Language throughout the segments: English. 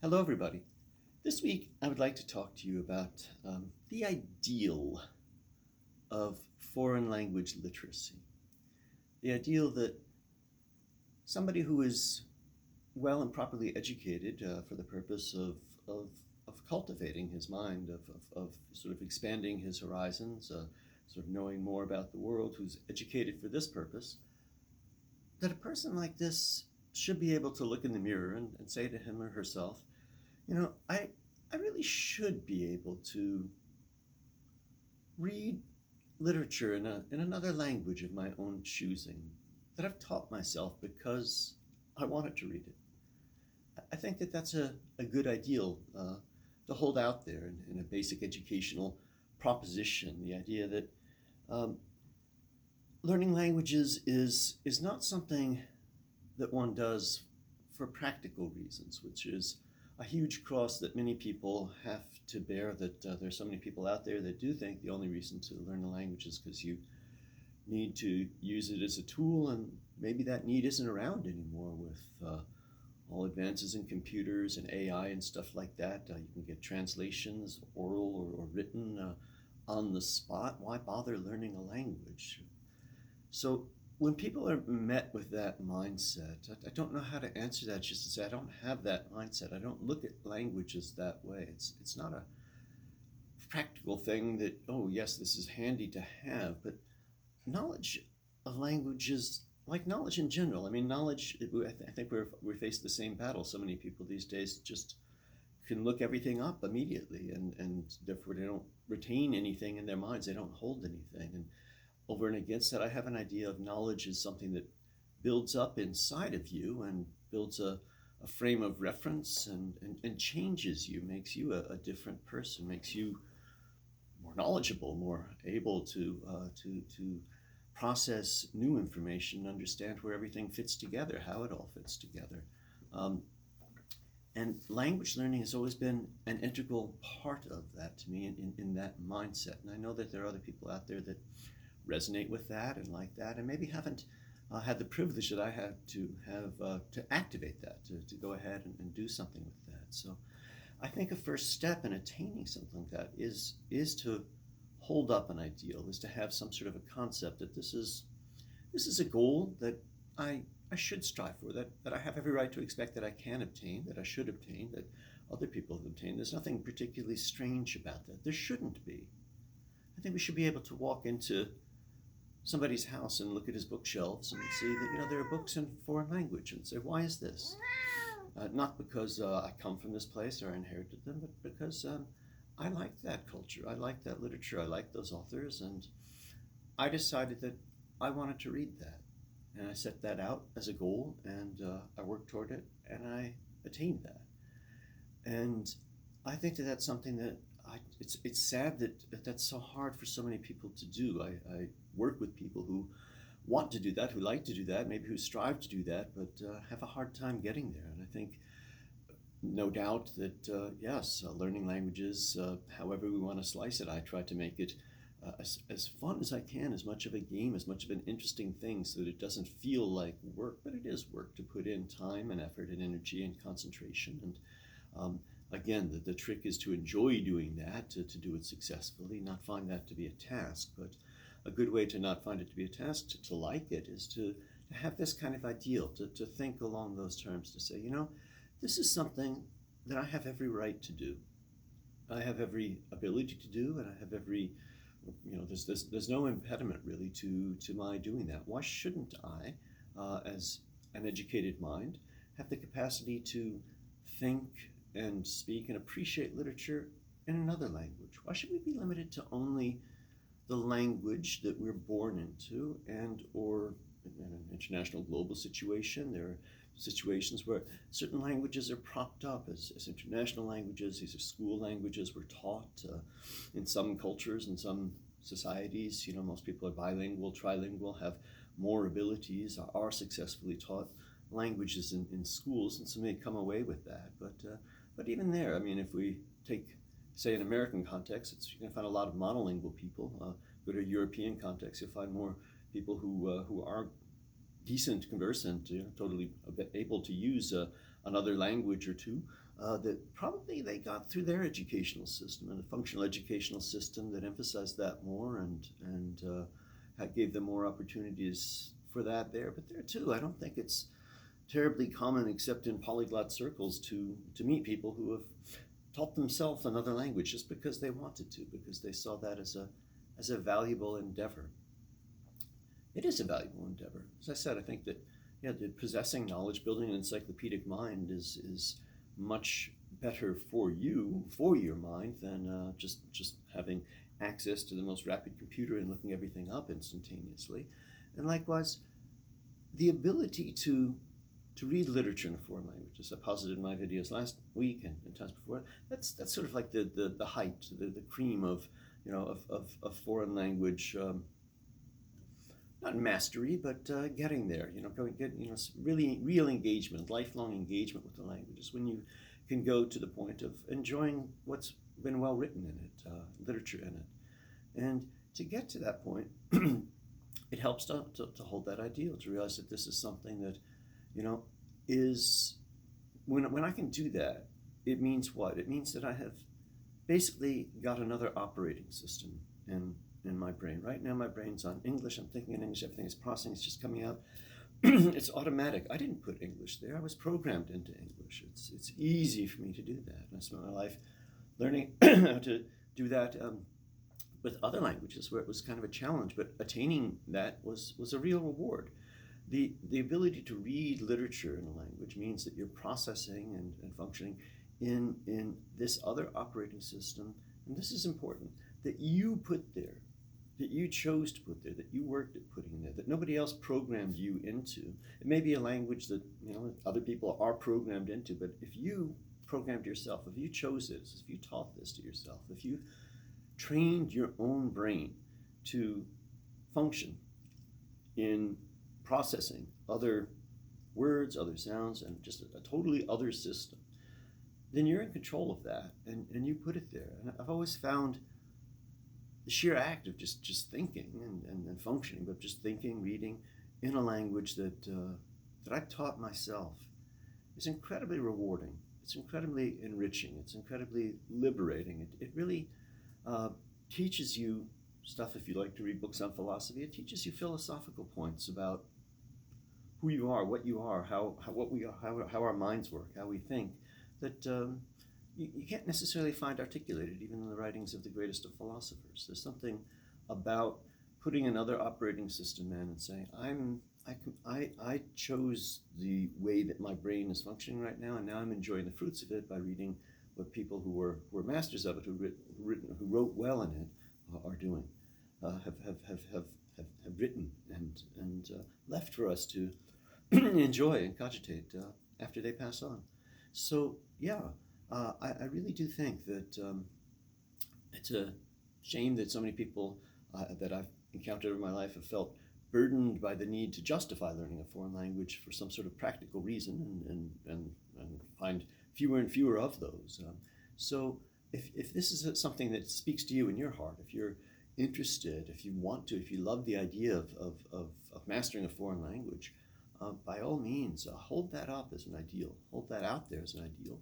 Hello, everybody. This week, I would like to talk to you about the ideal of foreign language literacy. The ideal that somebody who is well and properly educated for the purpose of cultivating his mind, of sort of expanding his horizons, sort of knowing more about the world, who's educated for this purpose, that a person like this should be able to look in the mirror and say to him or herself, I really should be able to read literature in another language of my own choosing that I've taught myself because I wanted to read it. I think that that's a good ideal to hold out there in a basic educational proposition. The idea that um, learning languages is not something that one does for practical reasons, which is a huge cross that many people have to bear, that there's so many people out there that do think the only reason to learn a language is because you need to use it as a tool, and maybe that need isn't around anymore with all advances in computers and AI and stuff like that. You can get translations, oral or written, on the spot. Why bother learning a language? So when people are met with that mindset, I don't know how to answer that. Just to say, I don't have that mindset. I don't look at languages that way. It's not a practical thing that, oh yes, this is handy to have, but knowledge of languages, like knowledge in general. I mean, knowledge. I think we face the same battle. So many people these days just can look everything up immediately, and therefore they don't retain anything in their minds. They don't hold anything, and over and against that, I have an idea of knowledge as something that builds up inside of you and builds a frame of reference and changes you, makes you a different person, makes you more knowledgeable, more able to process new information, understand where everything fits together, how it all fits together. Um, and language learning has always been an integral part of that to me in that mindset. And I know that there are other people out there that resonate with that and like that, and maybe haven't had the privilege that I had to have to activate that, to go ahead and do something with that. So I think a first step in attaining something like that is to hold up an ideal, is to have some sort of a concept that this is a goal that I should strive for, that I have every right to expect that I can obtain, that I should obtain, that other people have obtained. There's nothing particularly strange about that. There shouldn't be. I think we should be able to walk into somebody's house and look at his bookshelves and see that there are books in foreign language and say, why is this? Not because I come from this place or I inherited them, but because I like that culture, I like that literature, I like those authors, and I decided that I wanted to read that. And I set that out as a goal, and I worked toward it, and I attained that. And I think that that's something that it's sad that that's so hard for so many people to do. I work with people who want to do that, who like to do that, maybe who strive to do that, but have a hard time getting there. And I think, no doubt that yes, learning languages, however we want to slice it, I try to make it as fun as I can, as much of a game, as much of an interesting thing, so that it doesn't feel like work, but it is work to put in time and effort and energy and concentration. And again, the trick is to enjoy doing that, to do it successfully, not find that to be a task. But a good way to not find it to be a task, to like it, is to have this kind of ideal, to think along those terms, to say, this is something that I have every right to do. I have every ability to do, and I have every, there's no impediment really to my doing that. Why shouldn't I, as an educated mind, have the capacity to think and speak and appreciate literature in another language? Why should we be limited to only the language that we're born into, and or in an international global situation? There are situations where certain languages are propped up as international languages. These are school languages. We're taught in some cultures, in some societies. Most people are bilingual, trilingual, have more abilities, are successfully taught languages in schools, and some may come away with that. But even there, I mean, if we take, say, an American context, you're going to find a lot of monolingual people. Go to a European context, you'll find more people who are decent, conversant, totally able to use another language or two. that probably they got through their educational system, and a functional educational system that emphasized that more and gave them more opportunities for that there. But there too, I don't think it's terribly common, except in polyglot circles, to meet people who have taught themselves another language just because they wanted to, because they saw that as a valuable endeavor. It is a valuable endeavor. As I said, I think that possessing knowledge, building an encyclopedic mind is much better for you, for your mind, than just having access to the most rapid computer and looking everything up instantaneously. And likewise, the ability to read literature in a foreign language, as I posited in my videos last week and times before, that's sort of like the height, the cream of of foreign language. Not mastery, but getting there. Really real engagement, lifelong engagement with the language is when you can go to the point of enjoying what's been well written in it, literature in it, and to get to that point, it helps to hold that ideal, to realize that this is something that is when I can do that, it means what? It means that I have basically got another operating system in my brain. Right now my brain's on English, I'm thinking in English, everything is processing, it's just coming out. It's automatic. I didn't put English there, I was programmed into English. It's easy for me to do that, and I spent my life learning how to do that with other languages where it was kind of a challenge, but attaining that was a real reward. The ability to read literature in a language means that you're processing and functioning in this other operating system, and this is important, that you put there, that you chose to put there, that you worked at putting there, that nobody else programmed you into. It may be a language that other people are programmed into, but if you programmed yourself, if you chose this, if you taught this to yourself, if you trained your own brain to function in processing other words, other sounds, and just a totally other system, then you're in control of that, and you put it there. And I've always found the sheer act of just thinking and functioning, but just thinking, reading in a language that I taught myself is incredibly rewarding. It's incredibly enriching. It's incredibly liberating. It really teaches you stuff. If you like to read books on philosophy, it teaches you philosophical points about who you are, what you are, how our minds work, how we think, that you can't necessarily find articulated even in the writings of the greatest of philosophers. There's something about putting another operating system in and saying, I chose the way that my brain is functioning right now, and now I'm enjoying the fruits of it by reading what people who were masters of it, who wrote well in it, are doing, have written and left for us to enjoy and cogitate after they pass on. So yeah, I really do think that it's a shame that so many people that I've encountered over my life have felt burdened by the need to justify learning a foreign language for some sort of practical reason, and find fewer and fewer of those. So if this is something that speaks to you in your heart, if you're interested, if you want to, if you love the idea of mastering a foreign language, by all means, hold that up as an ideal, hold that out there as an ideal,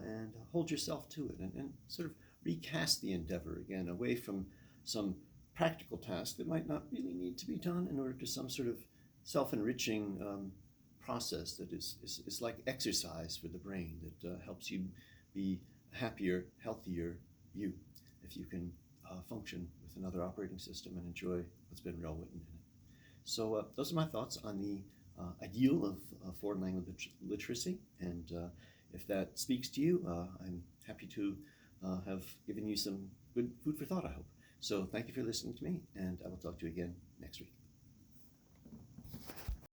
and hold yourself to it, and sort of recast the endeavor again away from some practical task that might not really need to be done in order to some sort of self-enriching process that is like exercise for the brain, that helps you be a happier, healthier you, if you can function with another operating system and enjoy what's been well written in it. So those are my thoughts on the ideal of foreign language literacy, and if that speaks to you, I'm happy to have given you some good food for thought, I hope. So thank you for listening to me, and I will talk to you again